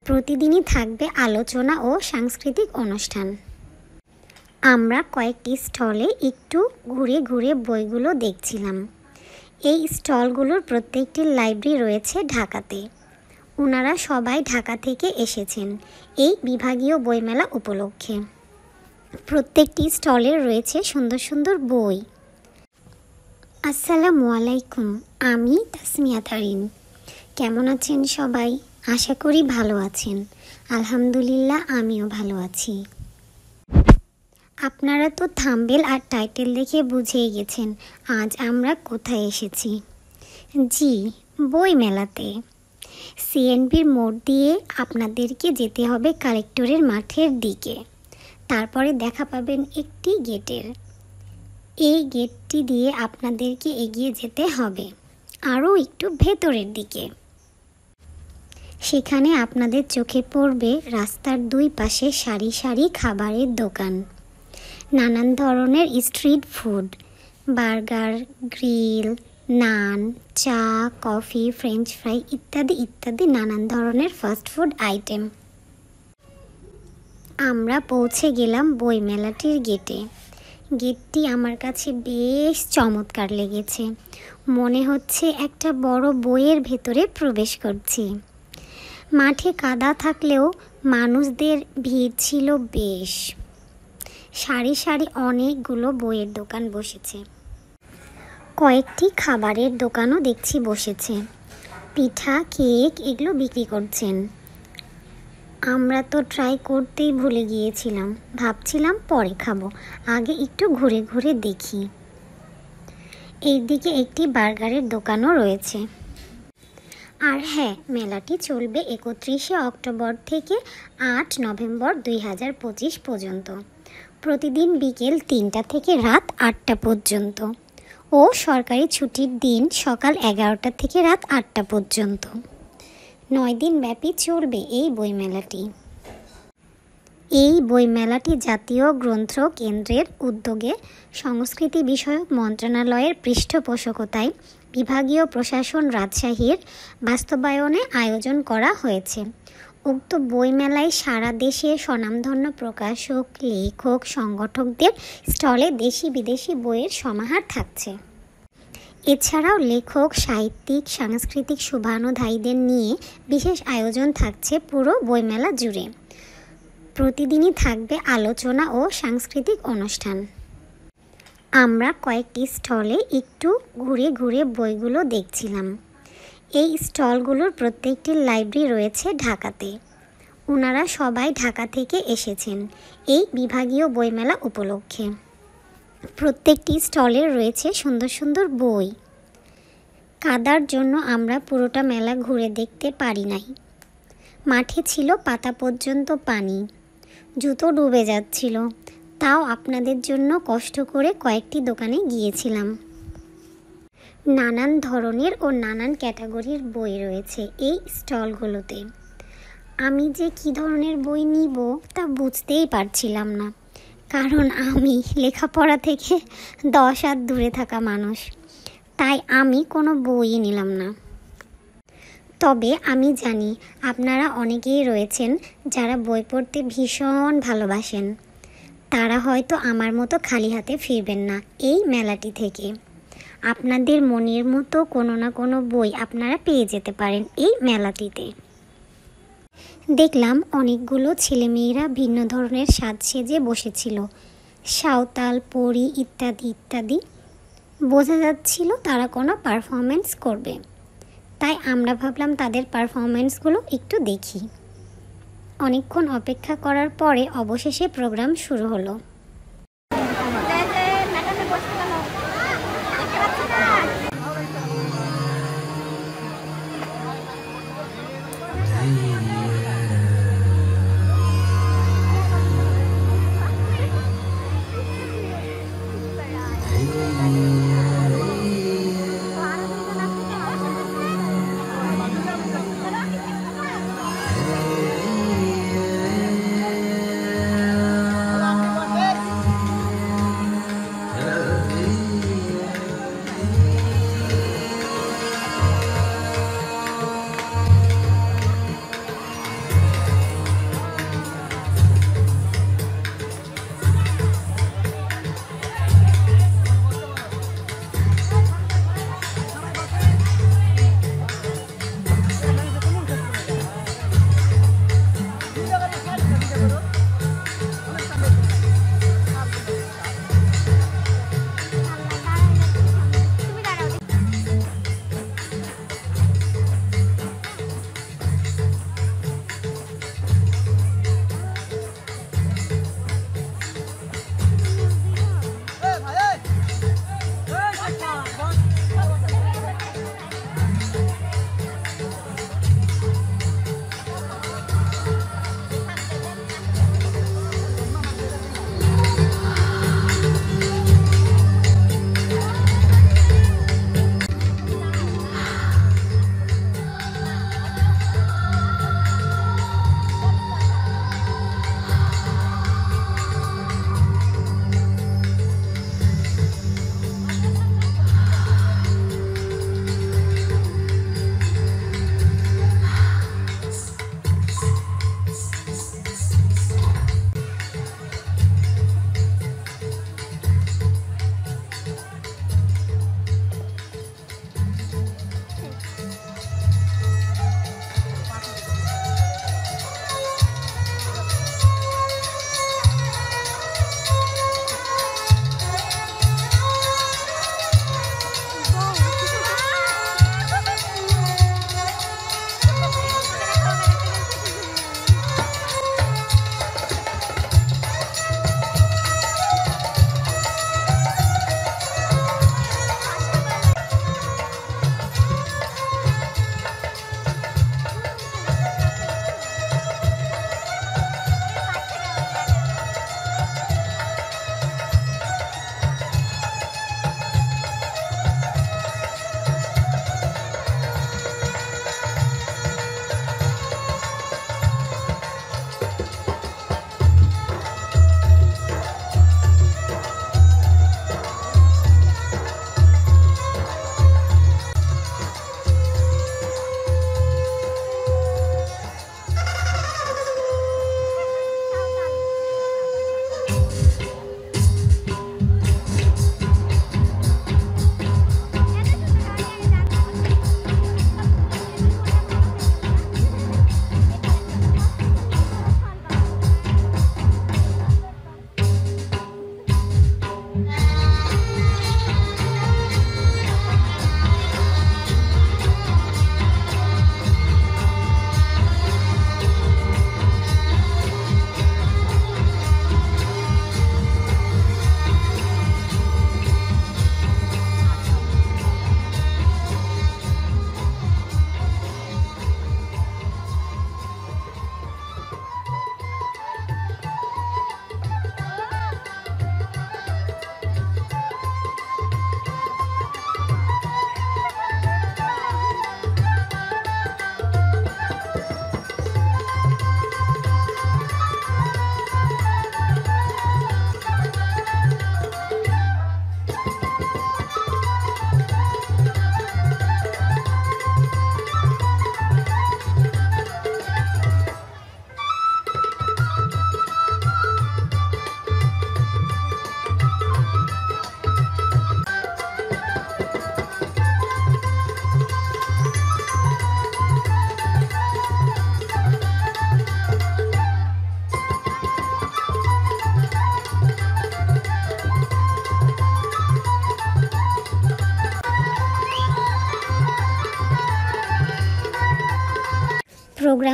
প্রতিদিনই থাকবে আলোচনা ও সাংস্কৃতিক অনুষ্ঠান। আমরা কয়েকটি স্টলে একটু ঘুরে ঘুরে বইগুলো দেখছিলাম। এই স্টলগুলোর প্রত্যেকটির লাইব্রেরি রয়েছে ঢাকাতে। ওনারা সবাই ঢাকা থেকে এসেছেন এই বিভাগীয় বইমেলা উপলক্ষে। প্রত্যেকটি স্টলে রয়েছে সুন্দর সুন্দর বই। আসসালামু আলাইকুম, আমি তাসমিয়া তারিন। কেমন আছেন সবাই? আশা করি ভালো আছেন। আলহামদুলিল্লাহ, আমিও ভালো আছি। আপনারা তো থাম্বনেল আর টাইটেল দেখে বুঝেই গেছেন আজ আমরা কোথায় এসেছি। জি, বই মেলাতে। সিএনবির মোড় দিয়ে আপনাদেরকে যেতে হবে কালেক্টরের মাঠের দিকে। তারপরে দেখা পাবেন একটি গেটের। এই গেটটি দিয়ে আপনাদেরকে এগিয়ে যেতে হবে আরও একটু ভেতরের দিকে। সেখানে আপনাদের চোখে পড়বে রাস্তার দুই পাশে সারি সারি খাবারের দোকান। নানান ধরনের স্ট্রিট ফুড, বার্গার, গ্রিল, নান, চা, কফি, ফ্রেঞ্চ ফ্রাই ইত্যাদি ইত্যাদি নানান ধরনের ফাস্ট ফুড আইটেম। আমরা পৌঁছে গেলাম বইমেলাটির গেটে। গেটটি আমার কাছে বেশ চমৎকার লেগেছে। মনে হচ্ছে একটা বড় বইয়ের ভেতরে প্রবেশ করছি। মাঠে কাদা থাকলেও মানুষদের ভিড় ছিল বেশ। সারি সারি অনেকগুলো বইয়ের দোকান বসেছে। কয়েকটি খাবারের দোকানও দেখছি বসেছে। পিঠা, কেক এগুলো বিক্রি করছেন। আমরা তো ট্রাই করতেই ভুলে গিয়েছিলাম। ভাবছিলাম পরে খাবো, আগে একটু ঘুরে ঘুরে দেখি। এইদিকে একটি বার্গারের দোকানও রয়েছে। আর হ্যাঁ, মেলাটি চলবে 31শে অক্টোবর থেকে 8 নভেম্বর 2025 পর্যন্ত। প্রতিদিন বিকেল 3টা থেকে রাত 8টা পর্যন্ত ও সরকারি ছুটির দিন সকাল 11টা থেকে রাত 8টা পর্যন্ত। 9 দিন ব্যাপী চলবে এই বইমেলাটি। এই বইমেলাটি জাতীয় গ্রন্থ কেন্দ্রের উদ্যোগে সংস্কৃতি বিষয়ক মন্ত্রণালয়ের পৃষ্ঠপোষকতায় বিভাগীয় প্রশাসন রাজশাহীর বাস্তবায়নে আয়োজন করা হয়েছে। উক্ত বইমেলায় সারা দেশে স্বনামধন্য প্রকাশক, লেখক, সংগঠকদের স্টলে দেশি বিদেশি বইয়ের সমাহার থাকছে। এছাড়াও লেখক, সাহিত্যিক, সাংস্কৃতিক শুভানুধ্যায়ীদের নিয়ে বিশেষ আয়োজন থাকছে পুরো বইমেলা জুড়ে। প্রতিদিনই থাকবে আলোচনা ও সাংস্কৃতিক অনুষ্ঠান। আমরা কয়েকটি স্টলে একটু ঘুরে ঘুরে বইগুলো দেখছিলাম। এই স্টলগুলোর প্রত্যেকটির লাইব্রেরি রয়েছে ঢাকাতে। ওনারা সবাই ঢাকা থেকে এসেছেন এই বিভাগীয় বইমেলা উপলক্ষে। প্রত্যেকটি স্টলে রয়েছে সুন্দর সুন্দর বই। কাদার জন্য আমরা পুরোটা মেলা ঘুরে দেখতে পারি নাই। মাঠে ছিল পাতা পর্যন্ত পানি, জুতো ডুবে যাচ্ছিল। তাও আপনাদের জন্য কষ্ট করে কয়েকটি দোকানে গিয়েছিলাম। নানান ধরনের ও নানান ক্যাটাগরির বই রয়েছে এই স্টলগুলোতে। আমি যে কী ধরনের বই নিব তা বুঝতেই পারছিলাম না, কারণ আমি লেখাপড়া থেকে 10 হাত দূরে থাকা মানুষ। তাই আমি কোনো বই নিলাম না। তবে আমি জানি আপনারা অনেকেই রয়েছেন যারা বই পড়তে ভীষণ ভালোবাসেন। তারা হয়তো আমার মতো খালি হাতে ফিরবেন না এই মেলাটি থেকে। আপনাদের মনের মতো কোনো না কোনো বই আপনারা পেয়ে যেতে পারেন এই মেলাটিতে। দেখলাম অনেকগুলো ছেলেমেয়েরা ভিন্ন ধরনের সাজসেজে বসেছিল, সাঁওতাল, পরী ইত্যাদি ইত্যাদি। বোঝা যাচ্ছিল তারা কোনো পারফরমেন্স করবে। তাই আমরা ভাবলাম তাদের পারফরমেন্সগুলো একটু দেখি। অনেকক্ষণ অপেক্ষা করার পরে অবশেষে প্রোগ্রাম শুরু হলো।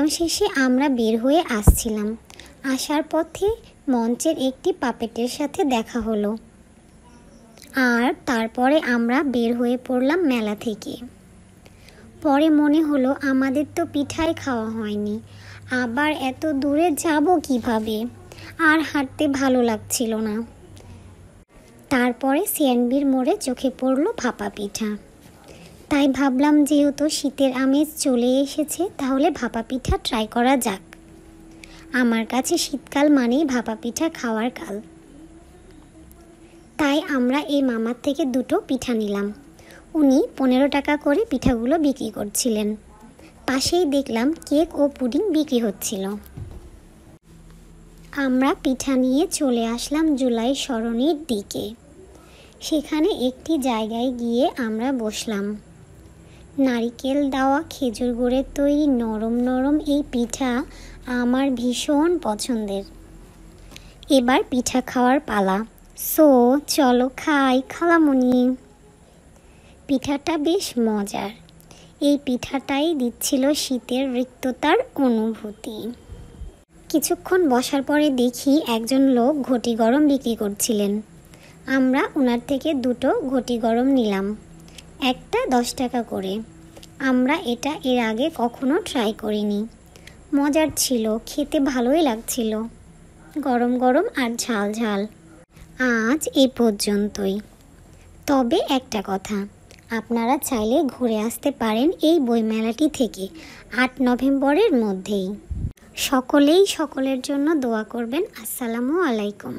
প্রোগ্রাম শেষে আমরা বের হয়ে আসছিলাম। আসার পথে মঞ্চের একটি পাপেটের সাথে দেখা হলো, আর তারপরে আমরা বের হয়ে পড়লাম মেলা থেকে। পরে মনে হলো আমাদের তো পিঠাই খাওয়া হয়নি, আবার এত দূরে যাব কিভাবে, আর হাঁটতে ভালো লাগছিল না। তারপরে সিএনবির মোড়ে চোখে পড়লো ভাপা পিঠা, তাই ভাবলাম যেহেতু শীতের আমেজ চলে এসেছে তাহলে ভাপা পিঠা ট্রাই করা যাক। আমার কাছে শীতকাল মানেই ভাপা পিঠা খাওয়ার কাল। তাই আমরা এই মামার থেকে দুটো পিঠা নিলাম। উনি 15 টাকা করে পিঠাগুলো বিক্রি করছিলেন। পাশেই দেখলাম কেক ও পুডিং বিক্রি হচ্ছিল। আমরা পিঠা নিয়ে চলে আসলাম জুলাই সরণির দিকে। সেখানে একটি জায়গায় গিয়ে আমরা বসলাম। নারিকেল দেওয়া খেজুর গুড়ের তৈরি নরম নরম এই পিঠা আমার ভীষণ পছন্দের। এবার পিঠা খাওয়ার পালা। সো চলো খাই খালামুনি। পিঠাটা বেশ মজার। এই পিঠাটাই দিচ্ছিল শীতের রিক্ততার অনুভূতি। কিছুক্ষণ বসার পরে দেখি একজন লোক ঘটি গরম বিক্রি করছিলেন। আমরা ওনার থেকে দুটো ঘটি গরম নিলাম, একটা 10 টাকা করে। আমরা এটা এর আগে কখনো ট্রাই করিনি। মজার ছিল, খেতে ভালোই লাগছিল, গরম গরম আর ঝাল ঝাল। আজ এই পর্যন্তই। তবে একটা কথা, আপনারা চাইলে ঘুরে আসতে পারেন এই বইমেলাটি থেকে 8 নভেম্বরের মধ্যেই। সকলেই সকলের জন্য দোয়া করবেন। আসসালামু আলাইকুম।